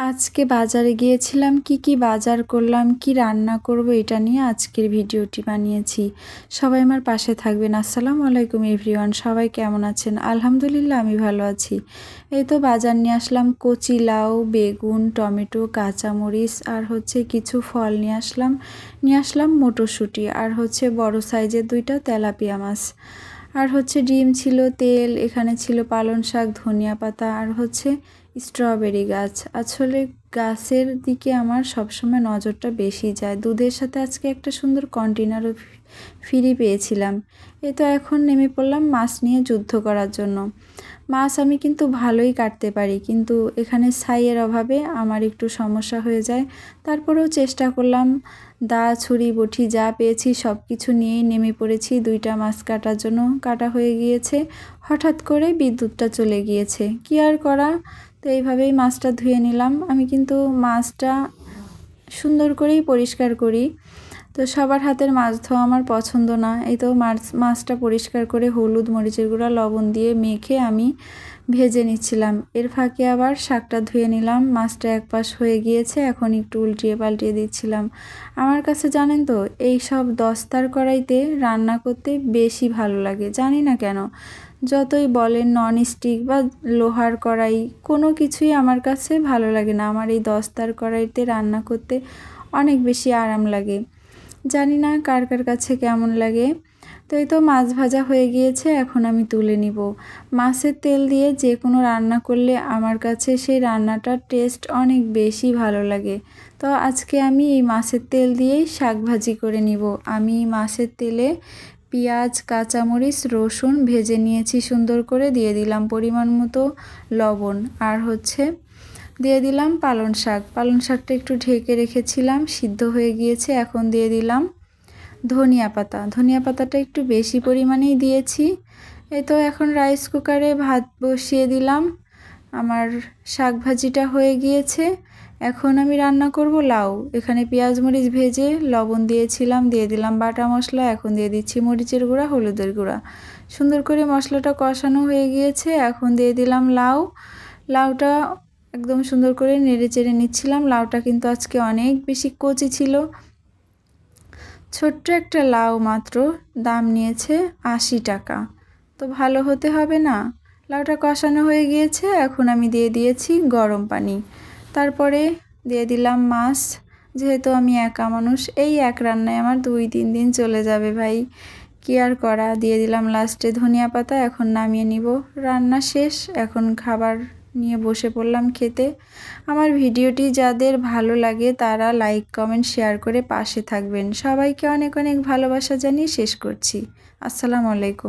আজকে বাজারে গিয়েছিলাম, কি বাজার করলাম, কি রান্না করব এটা নিয়ে আজকের ভিডিওটি বানিয়েছি। সবাই আমার পাশে থাকবেন। আসসালামু আলাইকুম এভরিওয়ান, সবাই কেমন আছেন? আলহামদুলিল্লাহ আমি ভালো আছি। এই তো বাজার নিয়ে আসলাম, কচি লাউ, বেগুন, টমেটো, কাঁচামরিচ আর কিছু ফল নিয়ে আসলাম মটরশুঁটি আর বড় সাইজের 2টা তেলাপিয়া মাছ। আর ডিম ছিল, তেল, এখানে ছিল পালং শাক, ধনিয়া পাতা আর স্ট্রবেরি গাছ। আসলে গাছের দিকে আমার সবসময় নজরটা বেশি যায়। দুধের সাথে আজকে একটা সুন্দর কন্টেনারও ফ্রি পেয়েছিলাম। এই তো এখন নেমে পড়লাম মাছ নিয়ে যুদ্ধ করার জন্য। মাছ আমি কিন্তু ভালোই কাটতে পারি, কিন্তু এখানে ছাইয়ের অভাবে আমার একটু সমস্যা হয়ে যায়। তারপরেও চেষ্টা করলাম, দা, ছুরি, বটি যা পেয়েছি সব কিছু নিয়েই নেমে পড়েছি 2টা মাছ কাটার জন্য। কাটা হয়ে গিয়েছে, হঠাৎ করে বিদ্যুৎটা চলে গিয়েছে, কি আর করা। তো এইভাবেই মাছটা ধুয়ে নিলাম। আমি কিন্তু মাছটা সুন্দর করেই পরিষ্কার করি। তো সবার হাতের মাছ ধোয়া আমার পছন্দ না। এই তো মাছটা পরিষ্কার করে হলুদ, মরিচের গুঁড়া, লবণ দিয়ে মেখে আমি ভেজে নিচ্ছিলাম। এর ফাঁকে আবার শাকটা ধুয়ে নিলাম। মাছটা এক পাশ হয়ে গিয়েছে, এখন একটু উল্টিয়ে পাল্টিয়ে দিচ্ছিলাম। আমার কাছে জানেন তো, এই সব দস্তার কড়াইতে রান্না করতে বেশি ভালো লাগে, জানি না কেন। যতই বলেন নন স্টিক বা লোহার কড়াই, কোনো কিছুই আমার কাছে ভালো লাগে না। আমার এই দস্তার কড়াইতে রান্না করতে অনেক বেশি আরাম লাগে। জানি না কার কার কাছে কেমন লাগে। তো এই তো মাছ ভাজা হয়ে গিয়েছে, এখন আমি তুলে নিব। মাছের তেল দিয়ে যে কোনো রান্না করলে আমার কাছে সেই রান্নাটার টেস্ট অনেক বেশি ভালো লাগে। তো আজকে আমি এই মাছের তেল দিয়েই শাক ভাজি করে নিব। আমি মাছের তেলে পেঁয়াজ, কাঁচামরিচ, রসুন ভেজে নিয়েছি সুন্দর করে। দিয়ে দিলাম পরিমাণ মতো লবণ আর দিয়ে দিলাম পালং শাক। পালং শাকটা একটু ঢেকে রেখেছিলাম, সিদ্ধ হয়ে গিয়েছে। এখন দিয়ে দিলাম ধনিয়া পাতা। ধনিয়া পাতাটা একটু বেশি পরিমাণেই দিয়েছি। এই তো এখন রাইস কুকারে ভাত বসিয়ে দিলাম। আমার শাক ভাজিটা হয়ে গিয়েছে। এখন আমি রান্না করব লাউ। এখানে পেঁয়াজ মরিচ ভেজে লবণ দিয়েছিলাম, দিয়ে দিলাম বাটা মশলা। এখন দিয়ে দিচ্ছি মরিচের গুঁড়া, হলুদের গুঁড়া। সুন্দর করে মশলাটা কষানো হয়ে গিয়েছে। এখন দিয়ে দিলাম লাউ। লাউটা একদম সুন্দর করে নেড়ে চেড়ে নিচ্ছিলাম। লাউটা কিন্তু আজকে অনেক বেশি কচি ছিল। ছোট্ট একটা লাউ মাত্র দাম নিয়েছে 80 টাকা। তো ভালো হতে হবে না? লাউটা কষানো হয়ে গিয়েছে, এখন আমি দিয়ে দিয়েছি গরম পানি। তারপরে দিয়ে দিলাম মাছ। যেহেতু আমি একা মানুষ, এই এক রান্নায় আমার 2-3 দিন চলে যাবে ভাই, কি আর করা। দিয়ে দিলাম লাস্টে ধনিয়া পাতা। এখন নামিয়ে নিব। রান্না শেষ, এখন খাবার নিয়ে বসে পড়লাম খেতে। আমার ভিডিওটি যাদের ভালো লাগে তারা লাইক, কমেন্ট, শেয়ার করে পাশে থাকবেন। সবাইকে অনেক অনেক ভালোবাসা জানিয়ে শেষ করছি। আসসালামু আলাইকুম।